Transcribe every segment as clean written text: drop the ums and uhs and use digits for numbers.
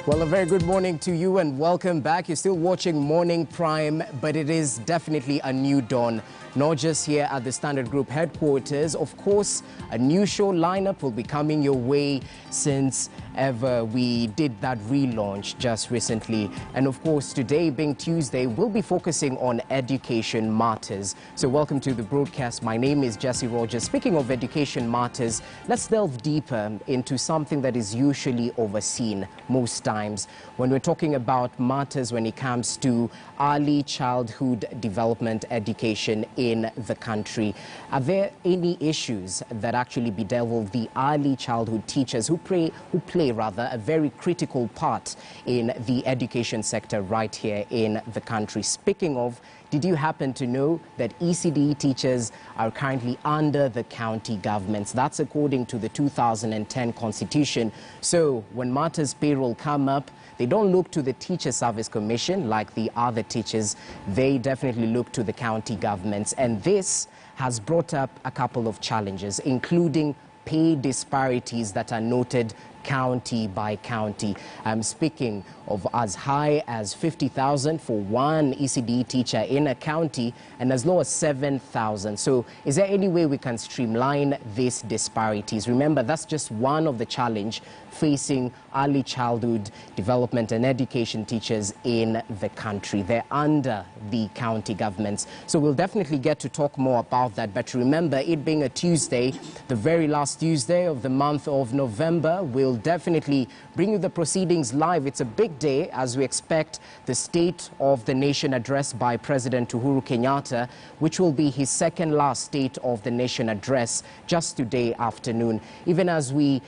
Well, a very good morning to you and welcome back. You're still watching Morning Prime, but it is definitely a new dawn. Not just here at the Standard Group headquarters. Of course, a new show lineup will be coming your way since ever we did that relaunch just recently. And of course, today being Tuesday, we'll be focusing on education matters. So welcome to the broadcast. My name is Jesse Rogers. Speaking of education matters, let's delve deeper into something that is usually overseen most times when we're talking about matters when it comes to early childhood development education in the country. Are there any issues that actually bedevil the early childhood teachers who play a very critical part in the education sector right here in the country? Speaking of, did you happen to know that ECD teachers are currently under the county governments? That's according to the 2010 constitution. So when matters payroll come up, they don't look to the Teacher Service Commission like the other teachers. They definitely look to the county governments. And this has brought up a couple of challenges, including pay disparities that are noted county by county. I'm speaking of as high as 50,000 for one ECD teacher in a county and as low as 7,000. So is there any way we can streamline these disparities? Remember, that's just one of the challenge facing early childhood development and education teachers in the country. They're under the county governments. So we'll definitely get to talk more about that. But remember, it being a Tuesday, the very last Tuesday of the month of November, we'll definitely bring you the proceedings live. It's a big day as we expect the State of the Nation address by President Uhuru Kenyatta, which will be his second last State of the Nation address just today afternoon. Even as we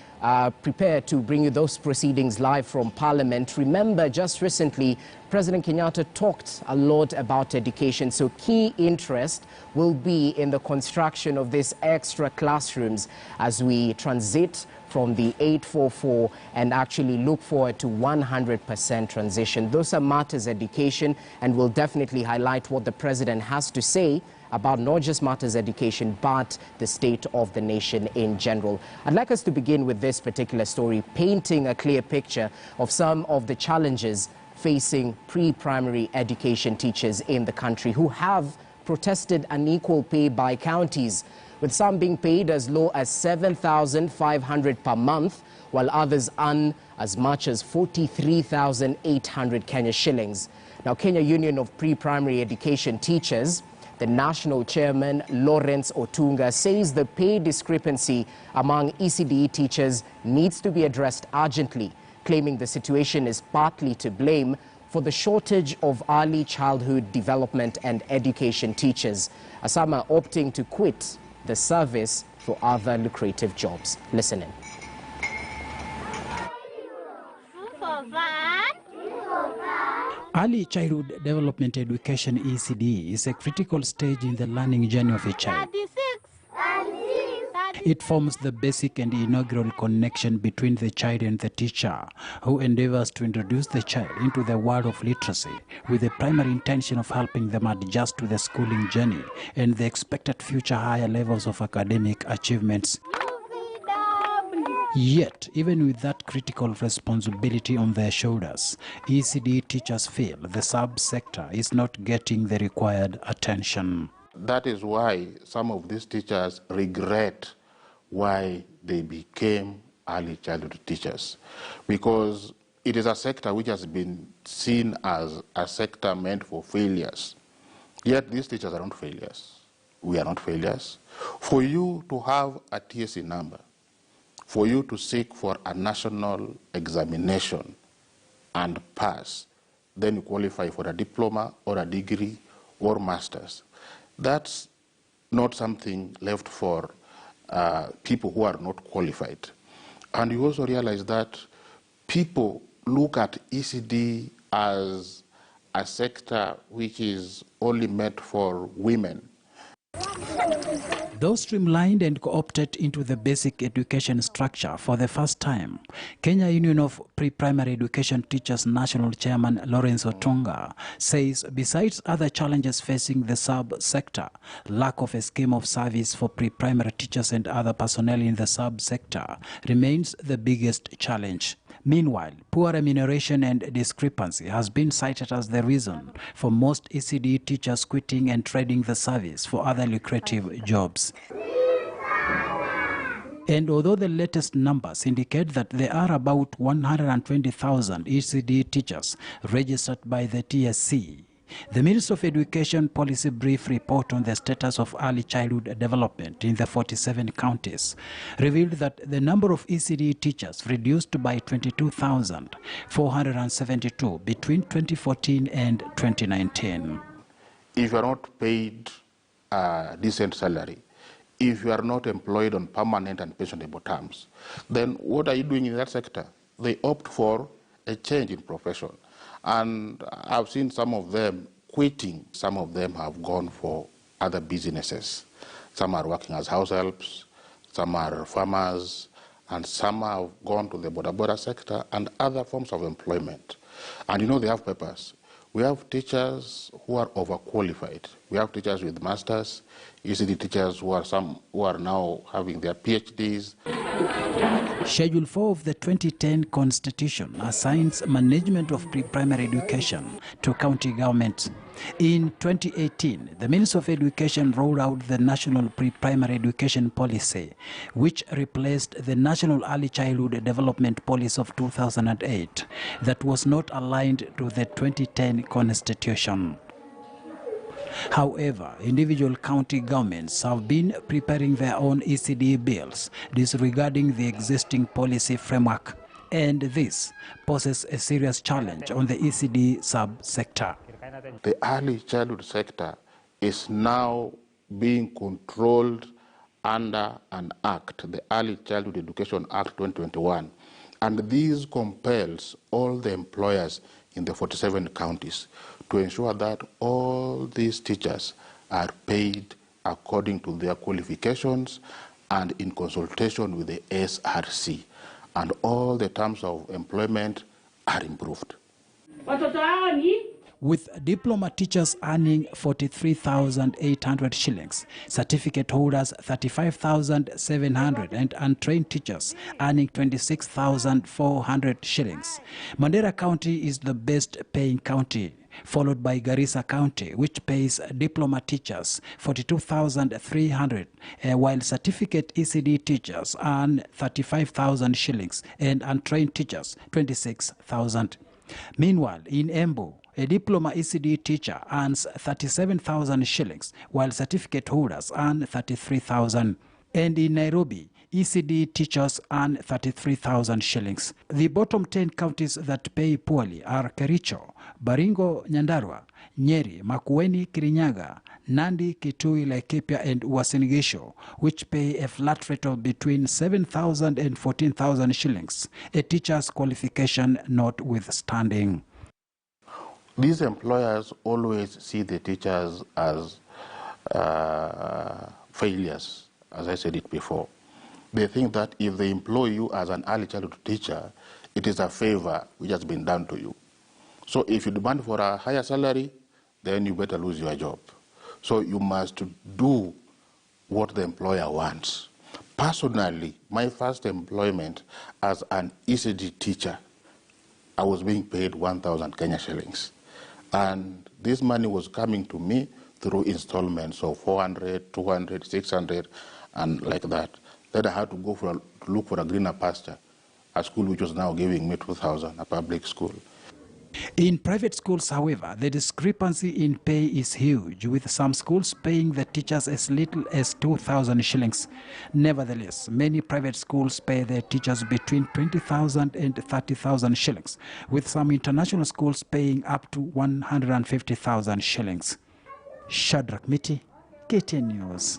prepare to bring you those proceedings live from Parliament, remember just recently President Kenyatta talked a lot about education, so key interest will be in the construction of these extra classrooms as we transit from the 844 and actually look forward to 100% transition. Those are matters education, and we'll definitely highlight what the president has to say about not just matters education, but the state of the nation in general. I'd like us to begin with this particular story, painting a clear picture of some of the challenges facing pre-primary education teachers in the country who have protested unequal pay by counties, with some being paid as low as 7,500 per month, while others earn as much as 43,800 Kenya shillings. Now, Kenya Union of Pre-Primary Education Teachers, the national chairman, Lawrence Otunga, says the pay discrepancy among ECD teachers needs to be addressed urgently, claiming the situation is partly to blame for the shortage of early childhood development and education teachers, as some are opting to quit the service for other lucrative jobs. Listen in. Early childhood development education ECD is a critical stage in the learning journey of a child. It forms the basic and inaugural connection between the child and the teacher, who endeavors to introduce the child into the world of literacy with the primary intention of helping them adjust to the schooling journey and the expected future higher levels of academic achievements. Yet, even with that critical responsibility on their shoulders, ECD teachers feel the sub-sector is not getting the required attention. That is why some of these teachers regret why they became early childhood teachers, because it is a sector which has been seen as a sector meant for failures. Yet these teachers are not failures. We are not failures. For you to have a TSC number, for you to seek for a national examination and pass, then you qualify for a diploma or a degree or master's. That's not something left for people who are not qualified. And you also realize that people look at ECD as a sector which is only meant for women. Though streamlined and co-opted into the basic education structure for the first time, Kenya Union of Pre-Primary Education Teachers National Chairman Lawrence Otunga says besides other challenges facing the sub-sector, lack of a scheme of service for pre-primary teachers and other personnel in the sub-sector remains the biggest challenge. Meanwhile, poor remuneration and discrepancy has been cited as the reason for most ECD teachers quitting and trading the service for other lucrative jobs. And although the latest numbers indicate that there are about 120,000 ECD teachers registered by the TSC, the Ministry of Education Policy Brief report on the status of early childhood development in the 47 counties revealed that the number of ECD teachers reduced by 22,472 between 2014 and 2019. If you are not paid a decent salary, if you are not employed on permanent and pensionable terms, then what are you doing in that sector? They opt for a change in profession. And I've seen some of them quitting. Some of them have gone for other businesses. Some are working as house helps, some are farmers, and some have gone to the border sector and other forms of employment. And you know, they have papers. We have teachers who are overqualified. We have teachers with masters, ECD teachers who are now having their PhDs. Schedule 4 of the 2010 Constitution assigns management of pre-primary education to county governments. In 2018, the Ministry of Education rolled out the National Pre-Primary Education Policy, which replaced the National Early Childhood Development Policy of 2008 that was not aligned to the 2010 Constitution. However, individual county governments have been preparing their own ECD bills disregarding the existing policy framework, and this poses a serious challenge on the ECD subsector. The early childhood sector is now being controlled under an act, the Early Childhood Education Act 2021, and this compels all the employers in the 47 counties to ensure that all these teachers are paid according to their qualifications and in consultation with the SRC, and all the terms of employment are improved. With diploma teachers earning 43,800 shillings, certificate holders 35,700 and untrained teachers earning 26,400 shillings, Mandera County is the best paying county, followed by Garissa County, which pays diploma teachers 42,300, while certificate ECD teachers earn 35,000 shillings and untrained teachers 26,000. Meanwhile, in Embu, a diploma ECD teacher earns 37,000 shillings, while certificate holders earn 33,000. And in Nairobi, ECD teachers earn 33,000 shillings. The bottom 10 counties that pay poorly are Kericho, Baringo, Nyandarua, Nyeri, Makueni, Kirinyaga, Nandi, Kitui, Laikipia, and Uasin Gishu, which pay a flat rate of between 7,000 and 14,000 shillings, a teacher's qualification notwithstanding. These employers always see the teachers as failures, as I said it before. They think that if they employ you as an early childhood teacher, it is a favor which has been done to you. So if you demand for a higher salary, then you better lose your job. So you must do what the employer wants. Personally, my first employment as an ECD teacher, I was being paid 1,000 Kenya shillings. And this money was coming to me through installments of 400, 200, 600, and like that. Then I had to go to look for a greener pasture, a school which was now giving me 2,000, a public school. In private schools, however, the discrepancy in pay is huge, with some schools paying the teachers as little as 2,000 shillings. Nevertheless, many private schools pay their teachers between 20,000 and 30,000 shillings, with some international schools paying up to 150,000 shillings. Shadrach Miti, KTN News.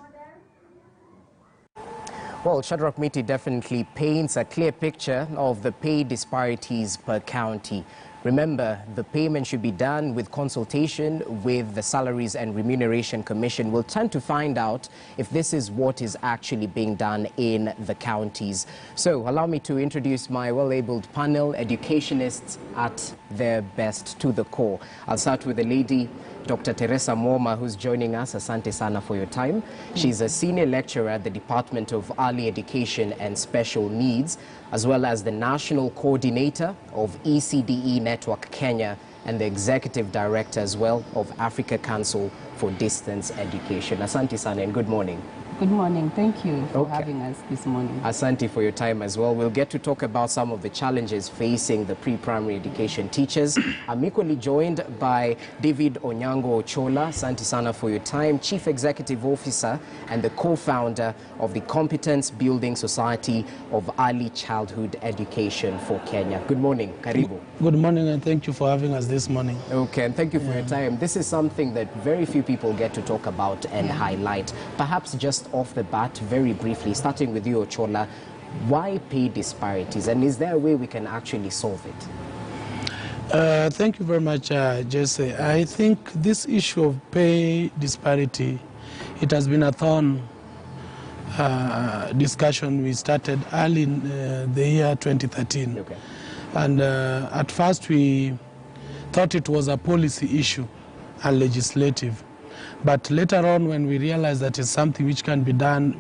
Well, Shadrach Miti definitely paints a clear picture of the pay disparities per county. Remember, the payment should be done with consultation with the Salaries and Remuneration Commission. We'll tend to find out if this is what is actually being done in the counties. So allow me to introduce my well-abled panel, educationists at their best, to the core. I'll start with the lady Dr. Teresa Moma, who's joining us. Asante sana for your time. She's a senior lecturer at the Department of Early Education and Special Needs, as well as the National Coordinator of ECDE Network Kenya and the Executive Director as well of Africa Council for Distance Education. Asante sana and good morning. Good morning. Thank you for having us this morning. Asante for your time as well. We'll get to talk about some of the challenges facing the pre-primary education teachers. I'm equally joined by David Onyango Ochola. Asante sana for your time. Chief Executive Officer and the co-founder of the Competence Building Society of Early Childhood Education for Kenya. Good morning. Karibu. Good morning, and thank you for having us this morning. Okay, and thank you for your time. This is something that very few people get to talk about and highlight. Perhaps just off the bat, very briefly, starting with you, Ochola, why pay disparities, and is there a way we can actually solve it? Thank you very much, Jesse. I think this issue of pay disparity, it has been a thorn discussion we started early in the year 2013. Okay. And at first we thought it was a policy issue and legislative. But later on, when we realized that it's something which can be done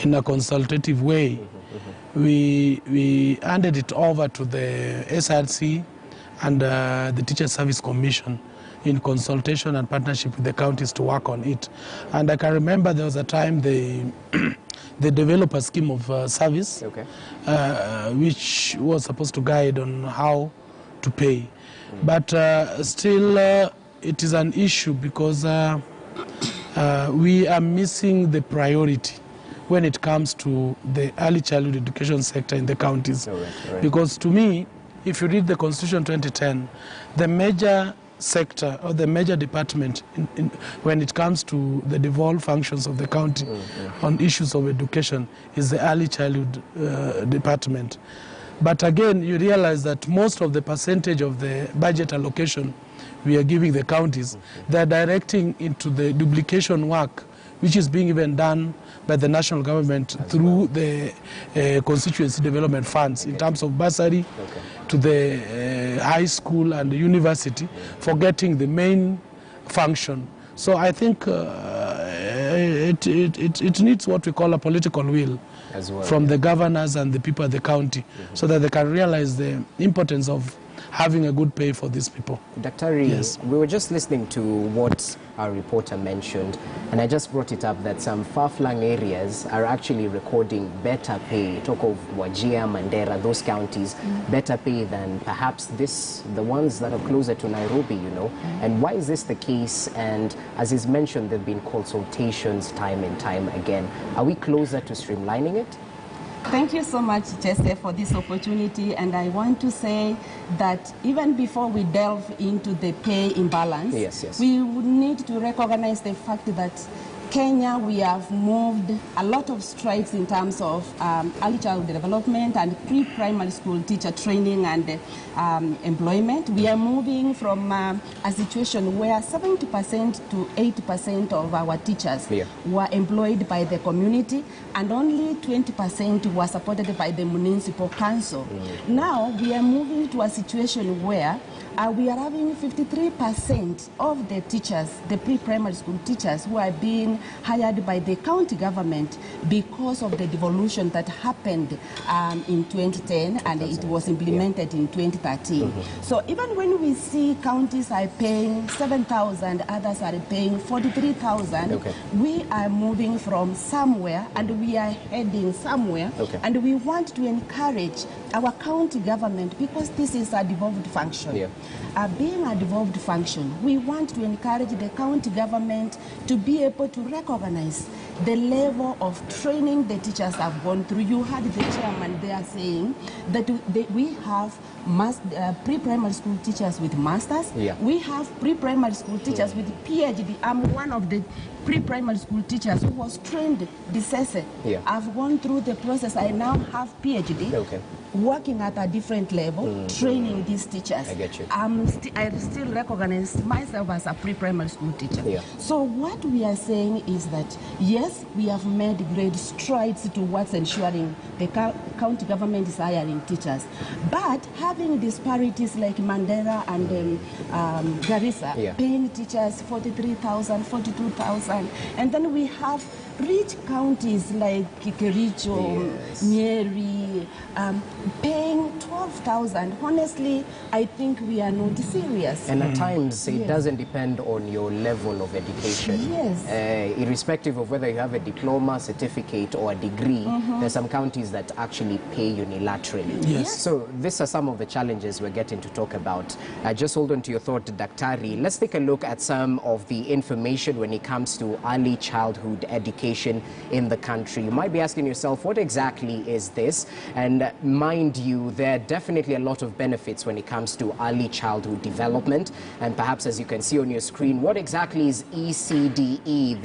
in a consultative way, we handed it over to the SRC and the Teacher Service Commission in consultation and partnership with the counties to work on it. And I can remember there was a time they developed a scheme of service, which was supposed to guide on how to pay. But still, it is an issue because we are missing the priority when it comes to the early childhood education sector in the counties. Because to me, if you read the Constitution 2010, the major sector or the major department when it comes to the devolved functions of the county on issues of education is the early childhood department. But again, you realize that most of the percentage of the budget allocation we are giving the counties, they're directing into the duplication work, which is being even done by the national government through the constituency development funds in terms of bursary to the high school and the university, forgetting the main function. So I think it needs what we call a political will from the governors and the people at the county so that they can realize the importance of having a good pay for these people. Dr. We were just listening to what our reporter mentioned, and I just brought it up that some far-flung areas are actually recording better pay. Talk of Wajir, Mandera, those counties, better pay than perhaps the ones that are closer to Nairobi, you know. And why is this the case? And as is mentioned, there have been consultations time and time again. Are we closer to streamlining it? Thank you so much, Jesse, for this opportunity. And I want to say that even before we delve into the pay imbalance, we would need to recognize the fact that Kenya, we have moved a lot of strides in terms of early childhood development and pre-primary school teacher training and employment. We are moving from a situation where 70% to 80% of our teachers were employed by the community and only 20% were supported by the municipal council. Now we are moving to a situation where we are having 53% of the teachers, the pre-primary school teachers, who are being hired by the county government because of the devolution that happened in 2010 and it was implemented in 2013. So even when we see counties are paying 7,000, others are paying 43,000, we are moving from somewhere and we are heading somewhere, and we want to encourage our county government, because this is a devolved function. Being a devolved function, we want to encourage the county government to be able to recognize the level of training the teachers have gone through. You heard the chairman there saying that we have pre-primary school teachers with masters. We have pre-primary school teachers with PhD. I'm one of the pre-primary school teachers who was trained DSS. Yeah. I've gone through the process. I now have PhD. Okay. Working at a different level, training these teachers. I get you. I still recognize myself as a pre-primary school teacher. Yeah. So what we are saying is that, yes, we have made great strides towards ensuring the county government is hiring teachers. But having disparities like Mandera and Garissa, paying teachers 43,000, 42,000, and then we have rich counties like Kericho, Nyeri, paying 12,000. Honestly, I think we are not serious. And at times, it doesn't depend on your level of education. Yes. Irrespective of whether you have a diploma, certificate, or a degree, there's some counties that actually pay unilaterally. Yes. So these are some of the challenges we're getting to talk about. Just hold on to your thought, Daktari. Let's take a look at some of the information when it comes to early childhood education in the country. You might be asking yourself, what exactly is this? And mind you, there are definitely a lot of benefits when it comes to early childhood development. And perhaps, as you can see on your screen, what exactly is ECDE?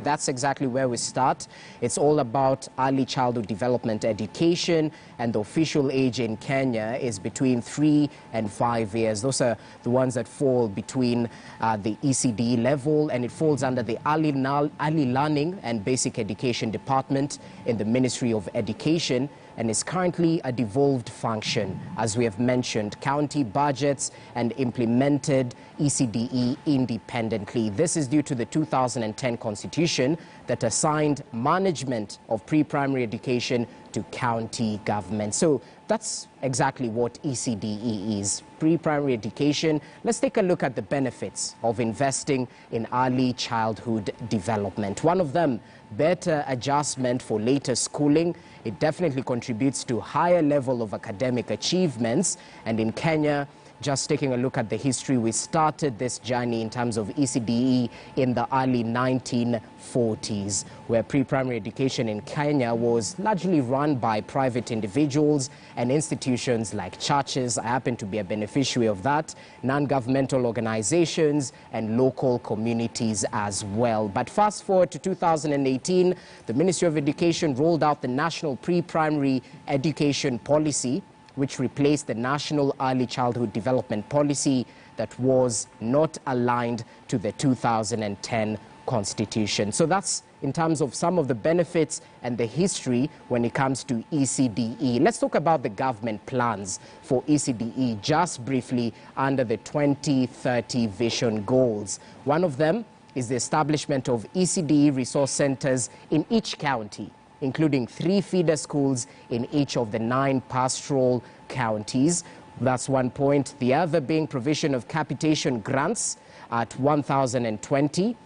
That's exactly where we start. It's all about early childhood development education, and the official age in Kenya is between 3 and 5 years. Those are the ones that fall between the ECDE level, and it falls under the early learning and basic education department in the Ministry of Education, and is currently a devolved function. As we have mentioned, county budgets and implemented ECDE independently. This is due to the 2010 Constitution that assigned management of pre-primary education to county government. So that's exactly what ECDE is, pre-primary education. Let's take a look at the benefits of investing in early childhood development. One of them, better adjustment for later schooling. It definitely contributes to higher level of academic achievements. And in Kenya, just taking a look at the history, we started this journey in terms of ECDE in the early 1940s, where pre-primary education in Kenya was largely run by private individuals and institutions like churches. I happen to be a beneficiary of that, non-governmental organizations and local communities as well. But fast forward to 2018, the Ministry of Education rolled out the National Pre-Primary Education Policy, which replaced the National Early Childhood Development Policy that was not aligned to the 2010 Constitution. So that's in terms of some of the benefits and the history when it comes to ECDE. Let's talk about the government plans for ECDE just briefly under the 2030 vision goals. One of them is the establishment of ECDE resource centers in each county, including 3 feeder schools in each of the 9 pastoral counties. That's one point. The other being provision of capitation grants at 1,020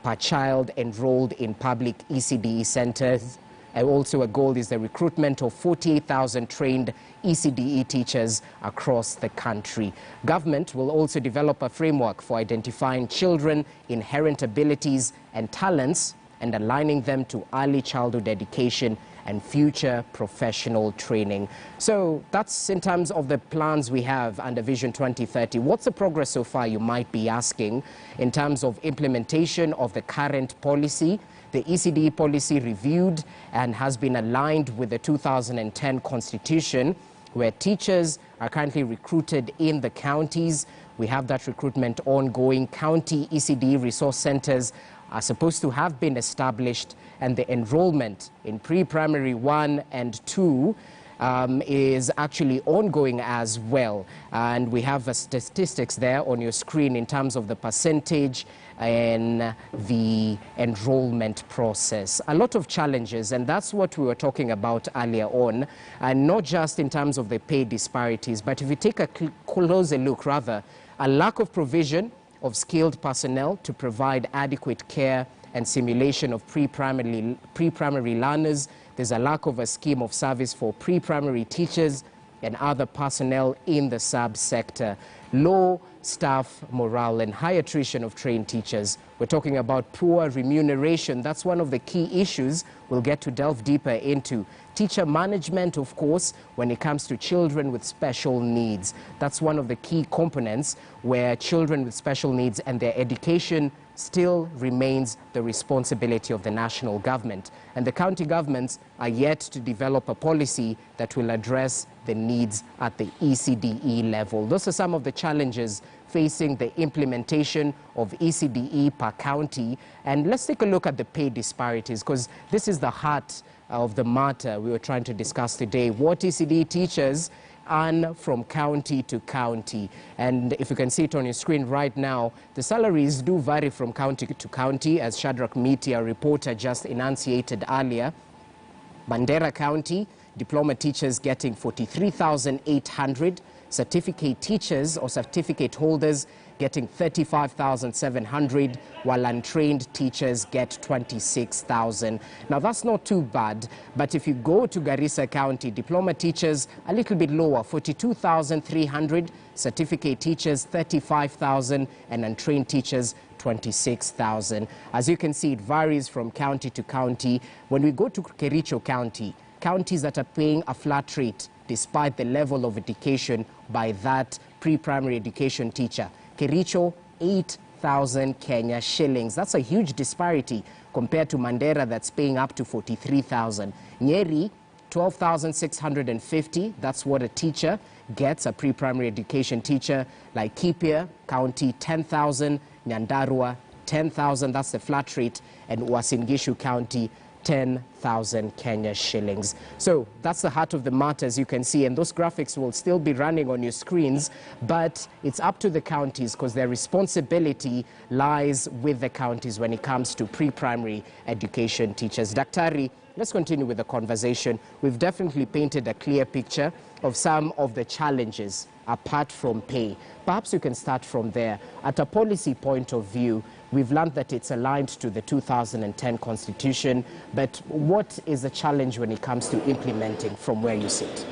per child enrolled in public ECDE centers. And also a goal is the recruitment of 48,000 trained ECDE teachers across the country. Government will also develop a framework for identifying children, inherent abilities and talents and aligning them to early childhood education and future professional training. So that's in terms of the plans we have under Vision 2030. What's the progress so far, you might be asking, in terms of implementation of the current policy? The ECDE policy reviewed and has been aligned with the 2010 Constitution, where teachers are currently recruited in the counties. We have that recruitment ongoing. County ECDE resource centers are supposed to have been established, and the enrollment in pre-primary 1 and 2 is actually ongoing as well. And we have statistics there on your screen in terms of the percentage and the enrollment process. A lot of challenges, and that's what we were talking about earlier on, and not just in terms of the pay disparities, but if you take a closer look, rather, a lack of provision of skilled personnel to provide adequate care and simulation of pre-primary learners. There's a lack of a scheme of service for pre-primary teachers and other personnel in the subsector. Low staff morale and high attrition of trained teachers. We're talking about poor remuneration. That's one of the key issues we'll get to delve deeper into. Teacher management, of course, when it comes to children with special needs. That's one of the key components where children with special needs and their education still remains the responsibility of the national government. And the county governments are yet to develop a policy that will address the needs at the ECDE level. Those are some of the challenges facing the implementation of ECDE per county. And let's take a look at the pay disparities, because this is the heart of the matter we were trying to discuss today. What ECDE teachers earn from county to county. And if you can see it on your screen right now, the salaries do vary from county to county, as Shadrach Miti, our reporter, just enunciated earlier. Mandera County, diploma teachers getting 43,800, certificate teachers or certificate holders getting 35,700, while untrained teachers get 26,000. Now that's not too bad, but if you go to Garissa County, diploma teachers a little bit lower, 42,300, certificate teachers 35,000, and untrained teachers 26,000. As you can see, it varies from county to county. When we go to Kericho County, counties that are paying a flat rate despite the level of education by that pre-primary education teacher. Kericho, 8,000 Kenya shillings. That's a huge disparity compared to Mandera, that's paying up to 43,000. Nyeri, 12,650. That's what a teacher gets, a pre-primary education teacher. Like Ecbe County, 10,000. Nyandarua, 10,000. That's the flat rate. And Uasin Gishu County, 10,000 Kenya shillings. So that's the heart of the matter, as you can see, and those graphics will still be running on your screens, but it's up to the counties, because their responsibility lies with the counties when it comes to pre-primary education teachers. Daktari, let's continue with the conversation. We've definitely painted a clear picture of some of the challenges apart from pay. Perhaps you can start from there. At a policy point of view, we've learned that it's aligned to the 2010 Constitution, but what is the challenge when it comes to implementing from where you sit?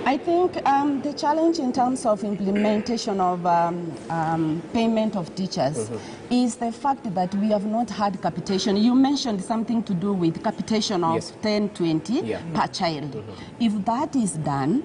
I think the challenge in terms of implementation of payment of teachers is the fact that we have not had capitation. You mentioned something to do with capitation of 10-20 per child. If that is done,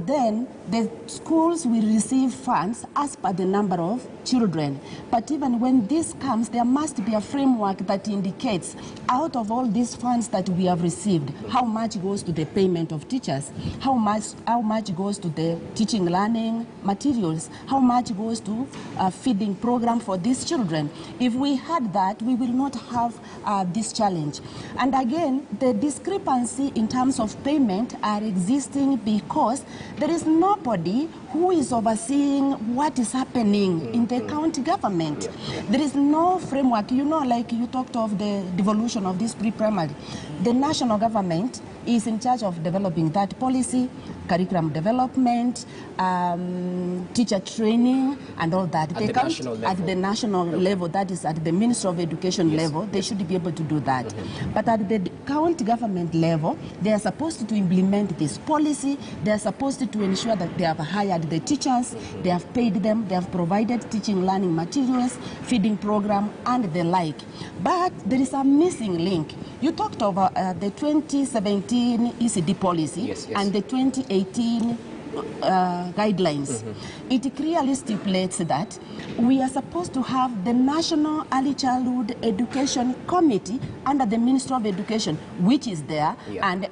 then the schools will receive funds as per the number of children. But even when this comes, there must be a framework that indicates, out of all these funds that we have received, how much goes to the payment of teachers, how much goes to the teaching learning materials, how much goes to a feeding program for these children. If we had that, we will not have this challenge. And again, the discrepancy in terms of payment are existing because there is nobody who is overseeing what is happening in the county government. There is no framework. You know, like you talked of the devolution of this pre-primary. The national government is in charge of developing that policy, curriculum development, teacher training, and all that. At the national level, that is at the Ministry of Education level, they should be able to do that. But at the county government level, they are supposed to implement this policy. They are supposed to ensure that they have hired the teachers, they have paid them, they have provided teaching learning materials, feeding program, and the like. But there is a missing link. You talked about the 2017 ECD policy and the 2018 guidelines. It clearly stipulates that we are supposed to have the National Early Childhood Education Committee under the Ministry of Education, which is there, and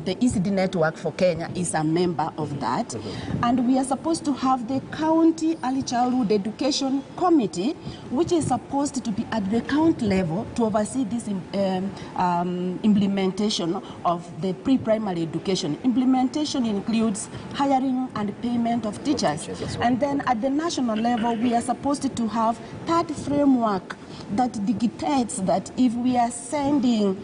the ECD Network for Kenya is a member of that. And we are supposed to have the County Early Childhood Education Committee, which is supposed to be at the county level to oversee this implementation of the pre-primary education. Implementation includes hiring and payment of teachers. And then at the national level, we are supposed to have that framework that dictates that if we are sending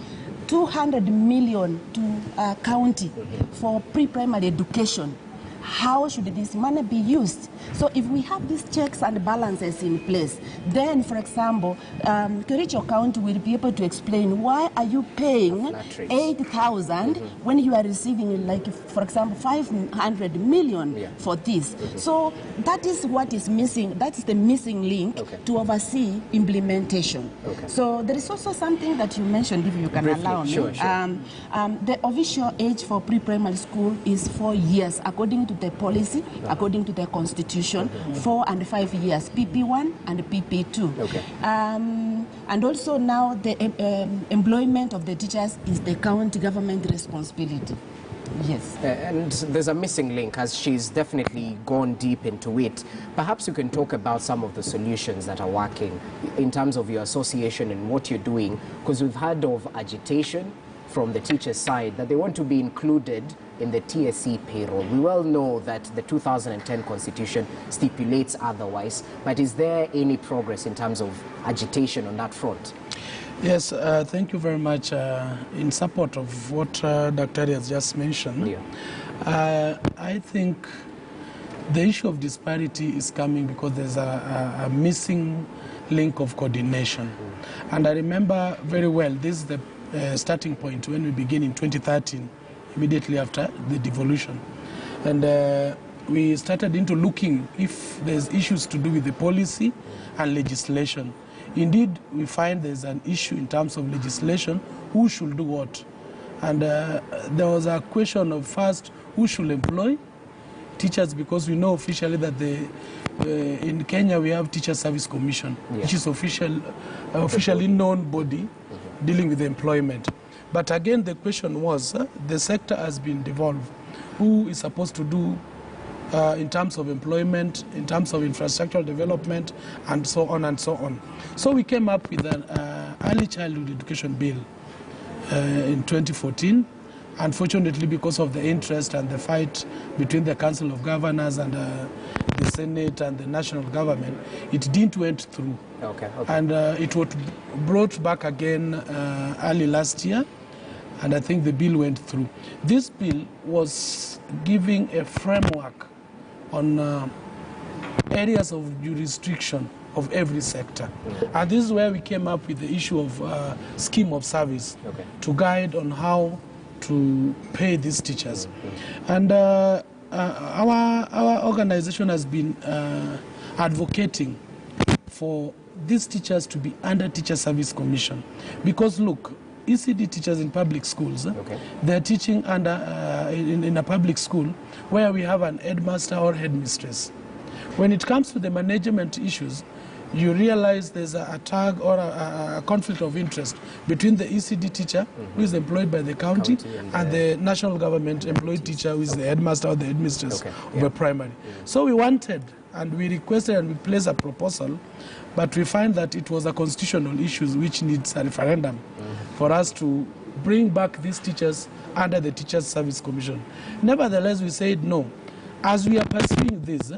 200 million to a county for pre-primary education, how should this money be used? So if we have these checks and balances in place, then, for example, Kericho County will be able to explain why are you paying 8,000 when you are receiving, like, for example, 500 million for this. So that is what is missing. That is the missing link to oversee implementation. So there is also something that you mentioned, if you can allow me. The official age for pre-primary school is 4 years, according to to the policy, according to the Constitution, 4 and 5 years, PP1 and PP2. Okay. And also now the employment of the teachers is the county government responsibility. Yes. And there's a missing link, as she's definitely gone deep into it. Perhaps you can talk about some of the solutions that are working in terms of your association and what you're doing, because we've heard of agitation from the teachers' side that they want to be included in the TSC payroll. We well know that the 2010 Constitution stipulates otherwise, but is there any progress in terms of agitation on that front? Yes, thank you very much. In support of what Dr. has just mentioned, I think the issue of disparity is coming because there's a missing link of coordination. And I remember very well, this is the starting point when we begin in 2013, immediately after the devolution. And we started into looking if there's issues to do with the policy and legislation. Indeed, we find there's an issue in terms of legislation, who should do what. And there was a question of first, who should employ teachers, because we know officially that in Kenya we have Teacher Service Commission, which is officially known body dealing with employment. But again, the question was, the sector has been devolved. Who is supposed to do in terms of employment, in terms of infrastructural development, and so on and so on. So we came up with an early childhood education bill in 2014. Unfortunately, because of the interest and the fight between the Council of Governors and the Senate and the national government, it didn't went through. And it was brought back again early last year, and I think the bill went through. This bill was giving a framework on areas of jurisdiction of every sector. And this is where we came up with the issue of scheme of service to guide on how to pay these teachers. And our organization has been advocating for these teachers to be under Teacher Service Commission. Because look, ECD teachers in public schools, they're teaching under in a public school where we have an headmaster or headmistress. When it comes to the management issues, you realize there's a tag or a conflict of interest between the ECD teacher, who is employed by the county and the national government employed teacher, who is the headmaster or the headmistress of a primary. So we wanted, and we requested, and we placed a proposal, but we find that it was a constitutional issue which needs a referendum for us to bring back these teachers under the Teachers Service Commission. Nevertheless, we said no. As we are pursuing this,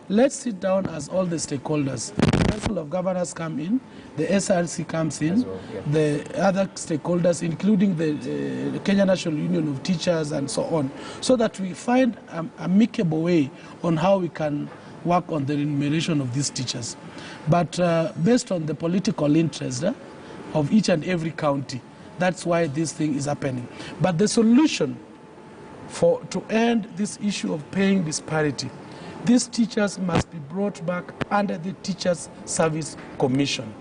let's sit down as all the stakeholders. The Council of Governors come in, the SRC comes in, the other stakeholders, including the Kenya National Union of Teachers and so on, so that we find an amicable way on how we can work on the remuneration of these teachers. But based on the political interest of each and every county, that's why this thing is happening. But the solution to end this issue of paying disparity, these teachers must be brought back under the Teachers Service Commission.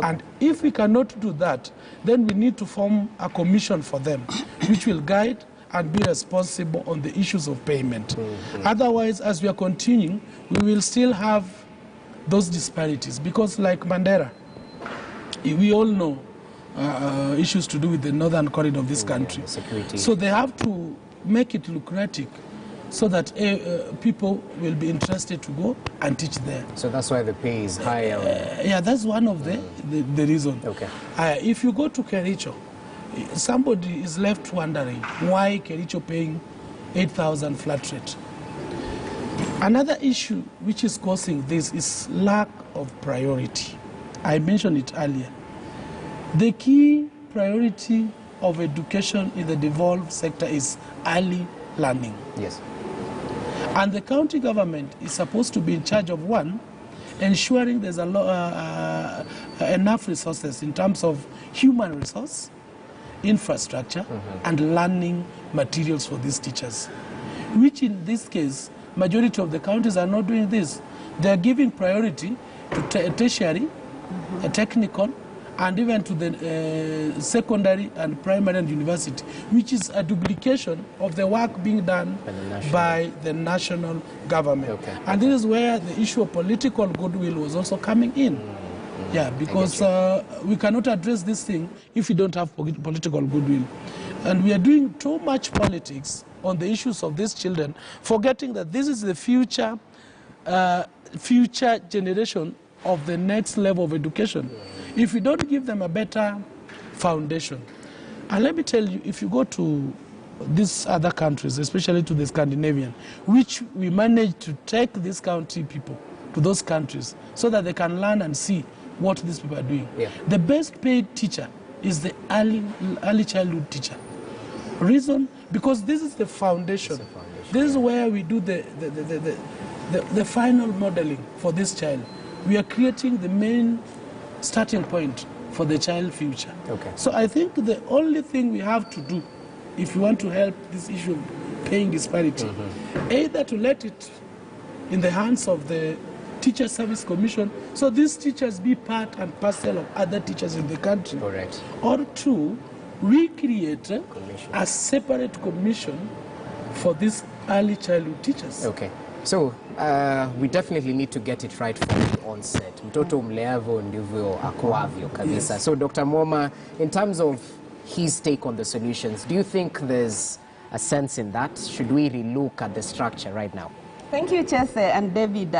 And if we cannot do that, then we need to form a commission for them, which will guide and be responsible on the issues of payment. Otherwise, as we are continuing, we will still have those disparities. Because like Mandera, we all know issues to do with the northern corridor of this country. So they have to make it lucrative so that people will be interested to go and teach there. So that's why the pay is higher? Yeah, that's one of the reasons. If you go to Kericho, somebody is left wondering why Kericho paying 8,000 flat rate. Another issue which is causing this is lack of priority. I mentioned it earlier. The key priority of education in the devolved sector is early learning. Yes. And the county government is supposed to be in charge of one, ensuring there's enough resources in terms of human resource, infrastructure, and learning materials for these teachers, which in this case, majority of the counties are not doing this. They're giving priority to tertiary, technical, and even to the secondary and primary and university, which is a duplication of the work being done by the national government. Okay. And this is where the issue of political goodwill was also coming in. Yeah, because we cannot address this thing if we don't have political goodwill. And we are doing too much politics on the issues of these children, forgetting that this is the future generation of the next level of education. If we don't give them a better foundation. And let me tell you, if you go to these other countries, especially to the Scandinavian, which we managed to take these country people to those countries so that they can learn and see what these people are doing. Yeah. The best paid teacher is the early childhood teacher. Reason? Because this is the foundation. This is where we do the final modeling for this child. We are creating the main starting point for the child future. Okay. So I think the only thing we have to do, if we want to help this issue of paying disparity, either to let it in the hands of the Teacher Service Commission, so these teachers be part and parcel of other teachers in the country. Correct. Or two, we create a separate commission for these early childhood teachers. Okay. So we definitely need to get it right from the onset. Mtoto mleavo ndivyo akuavyo kabisa. So Dr. Moma, in terms of his take on the solutions, do you think there's a sense in that? Should we relook at the structure right now? Thank you, Chese and David,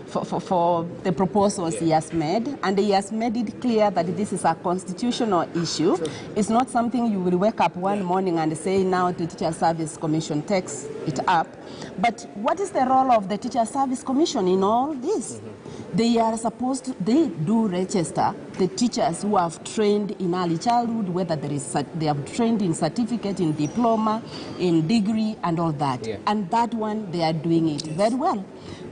for the proposals he has made. And he has made it clear that this is a constitutional issue. Sure. It's not something you will wake up one morning and say, now the Teacher Service Commission takes it up. But what is the role of the Teacher Service Commission in all this? They are supposed to, they do register the teachers who have trained in early childhood, whether they have trained in certificate, in diploma, in degree, and all that. Yeah. And that one, they are doing it very well.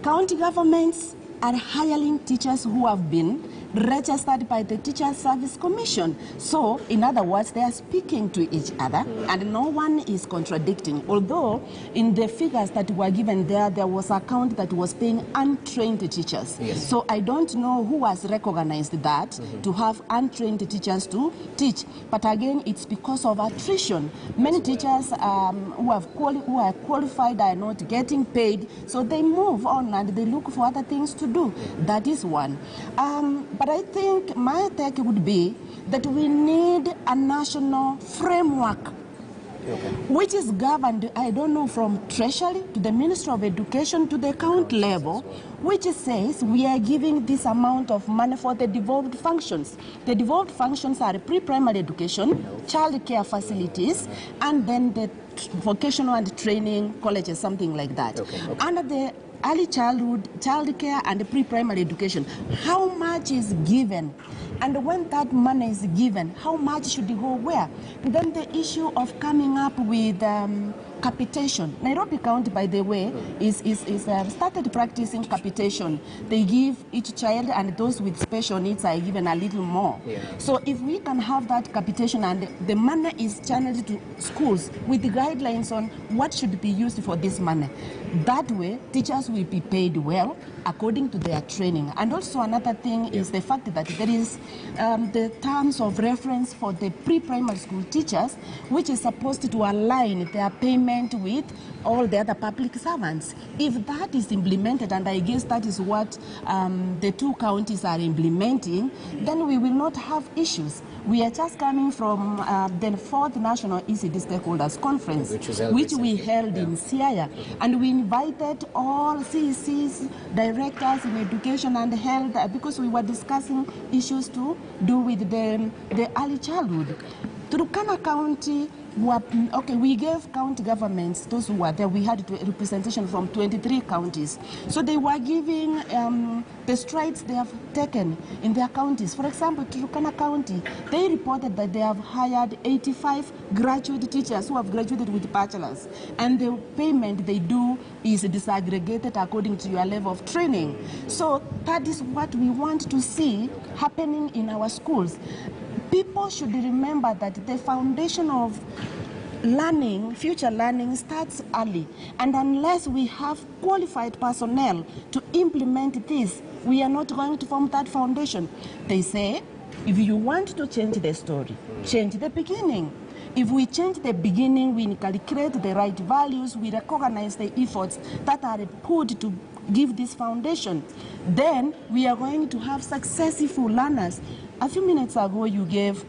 County governments are hiring teachers who have been registered by the Teacher Service Commission. So, in other words, they are speaking to each other, and no one is contradicting. Although, in the figures that were given there, there was a count that was paying untrained teachers. Yes. So, I don't know who has recognized that to have untrained teachers to teach. But again, it's because of attrition. Many teachers who are qualified are not getting paid, so they move on and they look for other things to do. That is one. But I think my take would be that we need a national framework which is governed, I don't know, from Treasury to the Ministry of Education to the county level, which says we are giving this amount of money for the devolved functions. The devolved functions are pre-primary education, child care facilities, and then the vocational and training colleges, something like that. Under the early childhood, child care, and pre-primary education, how much is given? And when that money is given, how much should it go where? Then the issue of coming up with capitation. Nairobi County, by the way, is started practicing capitation. They give each child, and those with special needs are given a little more. Yeah. So if we can have that capitation and the money is channeled to schools with the guidelines on what should be used for this money, that way teachers will be paid well according to their training. And also another thing is the fact that there is the terms of reference for the pre-primary school teachers, which is supposed to align their payment with all the other public servants. If that is implemented, and I guess that is what the two counties are implementing, then we will not have issues. We are just coming from the 4th National ECD Stakeholders Conference, which we held in Siaya, and we invited all CECs, directors in education and health, because we were discussing issues to do with the early childhood. Turkana County, we gave county governments, those who were there, we had representation from 23 counties. So they were giving the strides they have taken in their counties. For example, Turkana County, they reported that they have hired 85 graduate teachers who have graduated with bachelors. And the payment they do is disaggregated according to your level of training. So that is what we want to see happening in our schools. People should remember that the foundation of learning, future learning, starts early. And unless we have qualified personnel to implement this, we are not going to form that foundation. They say If you want to change the story, change the beginning. If we change the beginning, we inculcate the right values, we recognize the efforts that are put to give this foundation, then we are going to have successful learners. A few minutes ago, you gave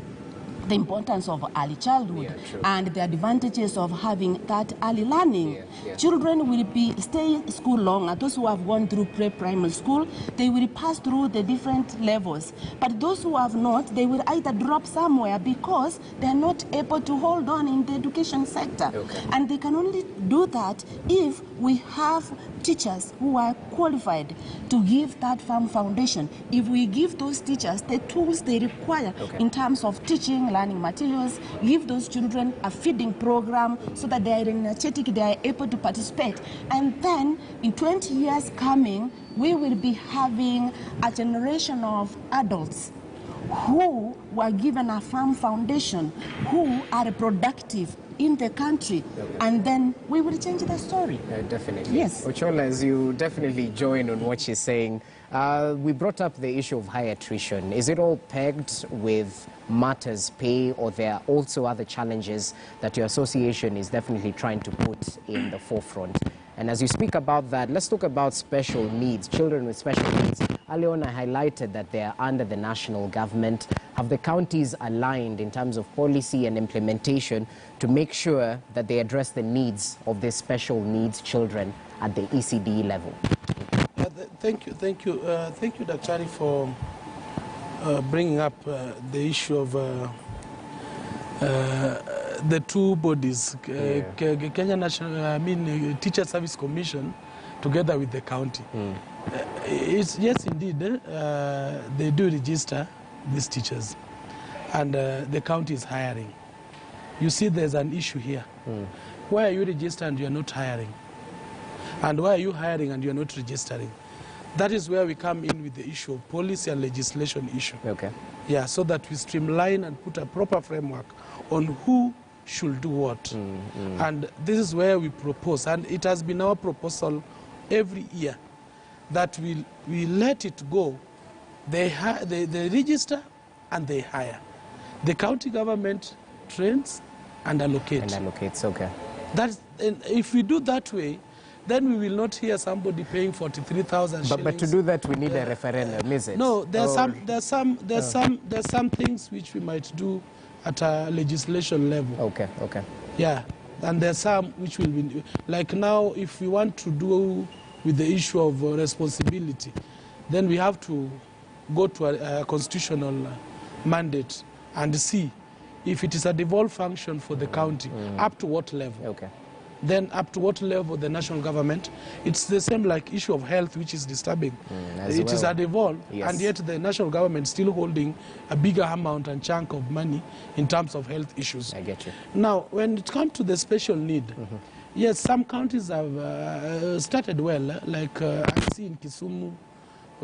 the importance of early childhood and the advantages of having that early learning. Children will stay in school longer. Those who have gone through pre-primary school, they will pass through the different levels. But those who have not, they will either drop somewhere because they are not able to hold on in the education sector. And they can only do that if we have teachers who are qualified to give that firm foundation. If we give those teachers the tools they require in terms of teaching, learning materials, give those children a feeding program so that they are energetic, they are able to participate. And then in 20 years coming, we will be having a generation of adults who were given a firm foundation, who are productive in the country, and then we will change the story. Definitely. Yes. Ochola, as you definitely join on what she's saying, we brought up the issue of high attrition. Is it all pegged with matters pay, or there are also other challenges that your association is definitely trying to put in the forefront? And as you speak about that, let's talk about special needs, children with special needs. Earlier on, I highlighted that they are under the national government. Have the counties aligned in terms of policy and implementation to make sure that they address the needs of these special needs children at the ECD level? Thank you, Daktari, for bringing up the issue of the two bodies, Kenya National, Teacher Service Commission, together with the county. Yes, indeed, they do register these teachers, and the county is hiring. You see, there's an issue here. Why are you registered and you are not hiring? And why are you hiring and you are not registering? That is where we come in with the issue of policy and legislation issue. Yeah, so that we streamline and put a proper framework on who should do what. And this is where we propose, and it has been our proposal every year, that we let it go. They register and they hire. The county government trains and allocates. And allocates, That's, if we do that way, then we will not hear somebody paying 43,000 shillings. But to do that, we need a referendum, is it? No, there's some things which we might do at a legislation level. Yeah, and there's some which will be, like now, if we want to do with the issue of responsibility, then we have to go to a constitutional mandate and see if it is a devolved function for the county, up to what level. Then up to what level the national government. It's the same like issue of health, which is disturbing. It is a devolved, and yet the national government still holding a bigger amount and chunk of money in terms of health issues. I get you. Now, when it comes to the special need, yes, some counties have started well, like I see in Kisumu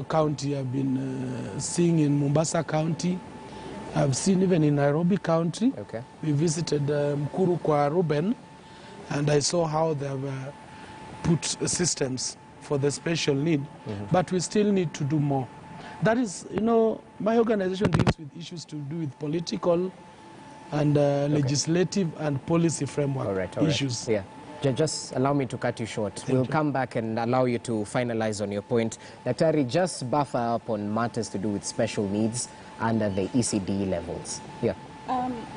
County, I've been seeing in Mombasa County, I've seen even in Nairobi County. We visited Mkuru kwa Ruben, and I saw how they have put systems for the special need, but we still need to do more. That is, you know, my organization deals with issues to do with political and legislative and policy framework issues. Yeah. Just allow me to cut you short. We'll come back and allow you to finalize on your point. Daktari, just buffer up on matters to do with special needs under the ECD levels. Yeah.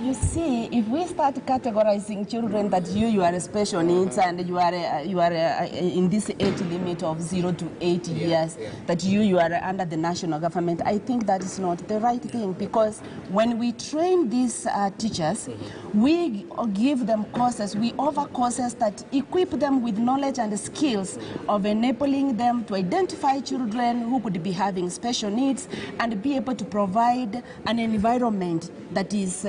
You see, if we start categorizing children that you are special needs and you are in this age limit of 0 to 8 years, that you are under the national government, I think that is not the right thing, because when we train these teachers, we give them courses, we offer courses that equip them with knowledge and skills of enabling them to identify children who could be having special needs and be able to provide an environment that is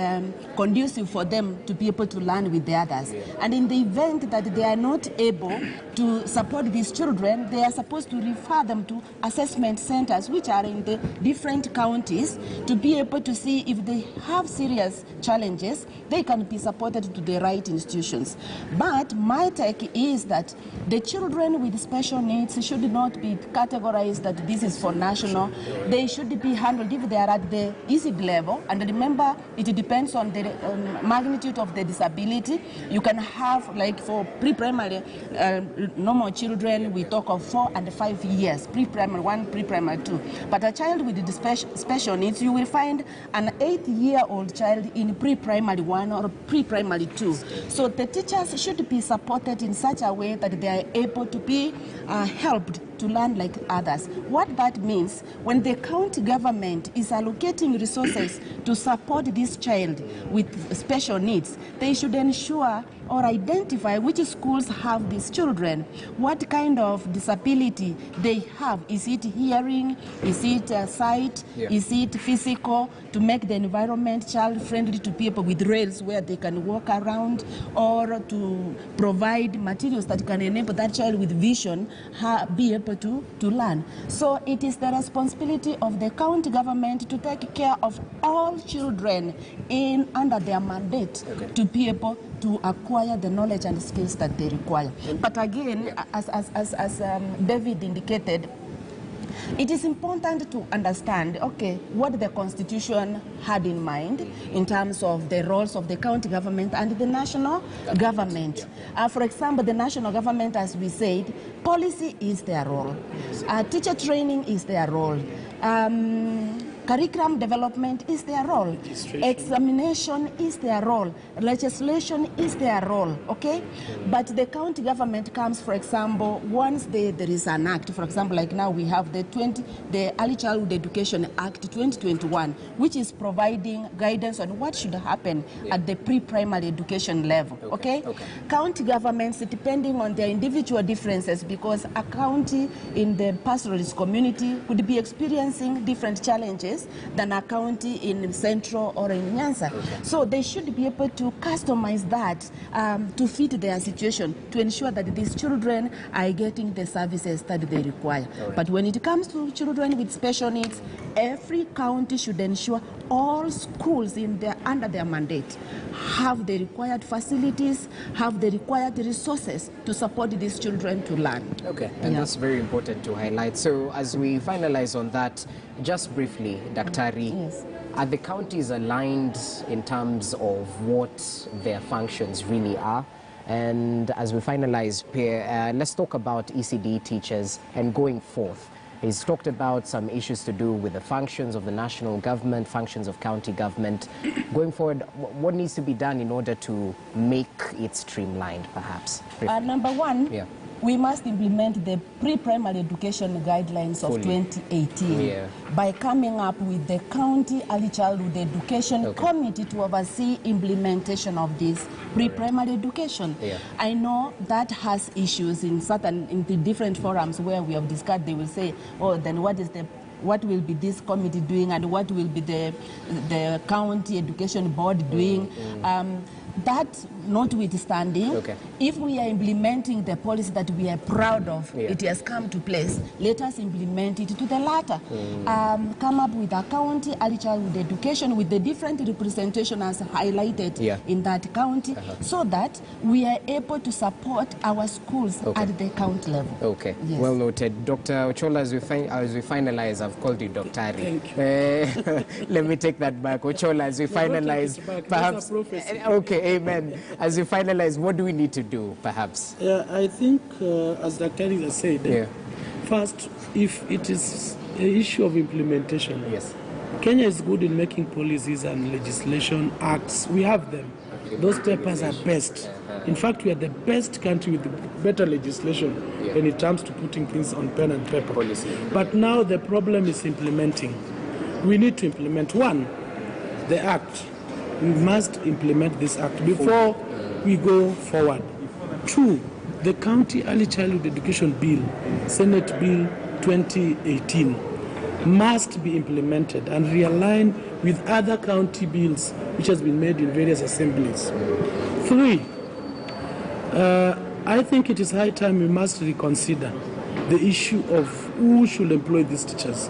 conducive for them to be able to learn with the others. And in the event that they are not able to support these children, they are supposed to refer them to assessment centers, which are in the different counties, to be able to see if they have serious challenges, they can be supported to the right institutions. But my take is that the children with special needs should not be categorized that this is for national. They should be handled if they are at the Ecbe level. And remember, it depends on the magnitude of the disability. You can have, like for pre-primary normal children, we talk of 4 and 5 years, pre-primary 1, pre-primary 2. But a child with special needs, you will find an 8-year-old child in pre-primary 1 or pre-primary 2. So the teachers should be supported in such a way that they are able to be helped to learn like others. What that means, when the county government is allocating resources to support this child with special needs, they should ensure or identify which schools have these children, what kind of disability they have. Is it hearing? Is it sight? Is it physical? To make the environment child-friendly to people with rails where they can walk around, or to provide materials that can enable that child with vision be able to learn. So it is the responsibility of the county government to take care of all children under their mandate to be able to acquire the knowledge and skills that they require. But again, as David indicated, it is important to understand, what the Constitution had in mind in terms of the roles of the county government and the national government. For example, the national government, as we said, policy is their role. Teacher training is their role. Curriculum development is their role. Examination is their role. Legislation is their role, But the county government comes, for example, once there is an act, for example, like now we have the Early Childhood Education Act 2021, which is providing guidance on what should happen at the pre-primary education level, County governments, depending on their individual differences, because a county in the pastoralist community could be experiencing different challenges than a county in Central or in Nyanza. So they should be able to customize that to fit their situation, to ensure that these children are getting the services that they require. But when it comes to children with special needs, every county should ensure all schools under their mandate have the required facilities, have the required resources to support these children to learn. And that's very important to highlight. So as we finalize on that, just briefly, Daktari, are the counties aligned in terms of what their functions really are? And as we finalize, Pierre, let's talk about ECD teachers and going forth. He's talked about some issues to do with the functions of the national government, functions of county government. Going forward, what needs to be done in order to make it streamlined, perhaps? Number one, we must implement the pre-primary education guidelines of 2018 by coming up with the County Early Childhood Education Committee to oversee implementation of this pre-primary education. I know that has issues in the different forums where we have discussed. They will say, then what will be this committee doing, and what will be the county education board doing? That notwithstanding, if we are implementing the policy that we are proud of, it has come to place, let us implement it to the latter. Come up with a county early childhood education with the different representation as highlighted in that county, so that we are able to support our schools at the county level. Well noted. Dr. Ochola, as we finalize, I've called you Doctari. Let me take that back. Ochola, as we finalize, perhaps... Amen. As we finalize, what do we need to do, perhaps? I think, as Dr. has said, first, if it is an issue of implementation, Kenya is good in making policies and legislation acts. We have them. Those papers are best. In fact, we are the best country with better legislation when it comes to putting things on pen and paper. But now the problem is implementing. We need to implement, one, the act. We must implement this act before we go forward. Two, the County Early Childhood Education Bill, Senate Bill 2018. must be implemented and realigned with other county bills which has been made in various assemblies. 3, I think it is high time we must reconsider the issue of who should employ these teachers.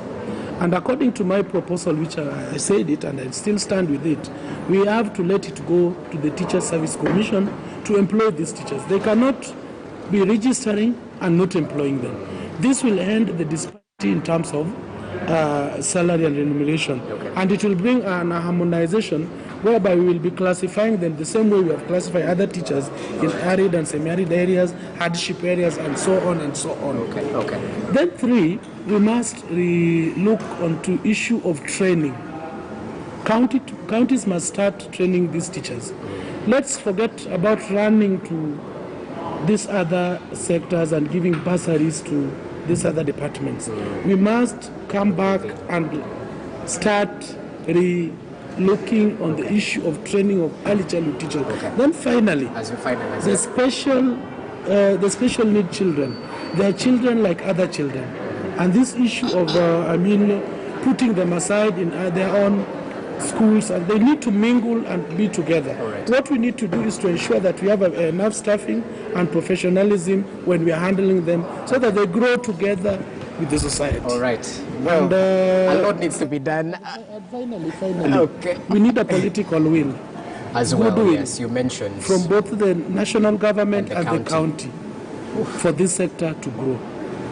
And according to my proposal, which I said it and I still stand with it, we have to let it go to the Teacher Service Commission to employ these teachers. They cannot be registering and not employing them. This will end the disparity in terms of salary and remuneration. Okay. And it will bring an harmonization whereby we will be classifying them the same way we have classified other teachers in arid and semi-arid areas, hardship areas, and so on and so on. Okay. Okay. Then 3, we must look onto issue of training. Counties must start training these teachers. Let's forget about running to these other sectors and giving bursaries to these other departments. We must come back and start looking on the issue of training of early childhood teachers. Okay. Then finally, the special need children. They are children like other children. And this issue of, putting them aside in their own schools, and they need to mingle and be together. Right. What we need to do is to ensure that we have enough staffing and professionalism when we are handling them so that they grow together with the society. All right. Well, a lot needs to be done. Finally, okay. We need a political will. As well, yes, you mentioned. From both the national government and the county for this sector to grow.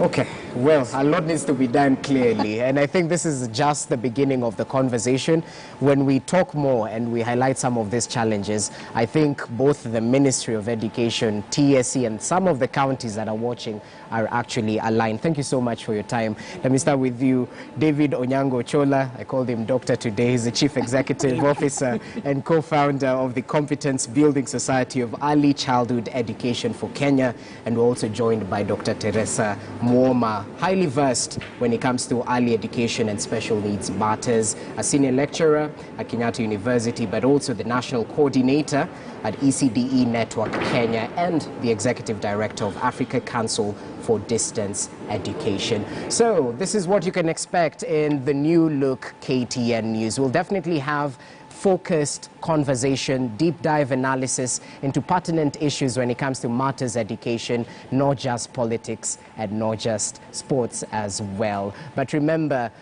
Okay, well, a lot needs to be done clearly, and I think this is just the beginning of the conversation. When we talk more and we highlight some of these challenges, I think both the Ministry of Education, TSC, and some of the counties that are watching are actually aligned. Thank you so much for your time. Let me start with you, David Onyango Chola. I called him Doctor today. He's the Chief Executive Officer and co-founder of the Competence Building Society of Early Childhood Education for Kenya, and we're also joined by Dr. Teresa Mwoma, highly versed when it comes to early education and special needs matters, a senior lecturer at Kenyatta University, but also the national coordinator at ECDE Network Kenya and the executive director of Africa Council for Distance Education. So this is what you can expect in the New Look KTN News. We'll definitely have focused conversation, deep dive analysis into pertinent issues when it comes to matters education, not just politics and not just sports as well. But remember,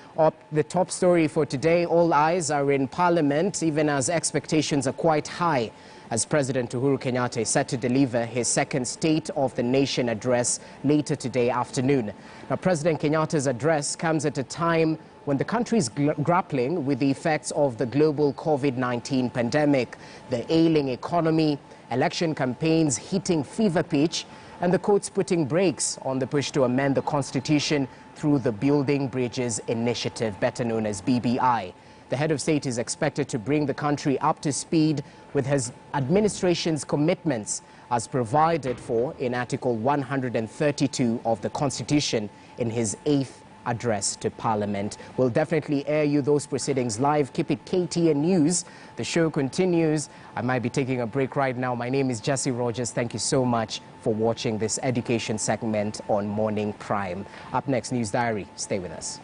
the top story for today, all eyes are in Parliament, even as expectations are quite high, as President Uhuru Kenyatta is set to deliver his second State of the Nation address later today afternoon. Now, President Kenyatta's address comes at a time when the country is grappling with the effects of the global COVID-19 pandemic, the ailing economy, election campaigns hitting fever pitch, and the courts putting brakes on the push to amend the Constitution through the Building Bridges Initiative, better known as BBI. The head of state is expected to bring the country up to speed with his administration's commitments as provided for in Article 132 of the Constitution in his 8th address to Parliament. We'll definitely air you those proceedings live. Keep it KTN News. The show continues. I might be taking a break right now. My name is Jesse Rogers. Thank you so much for watching this education segment on Morning Prime. Up next, News Diary. Stay with us.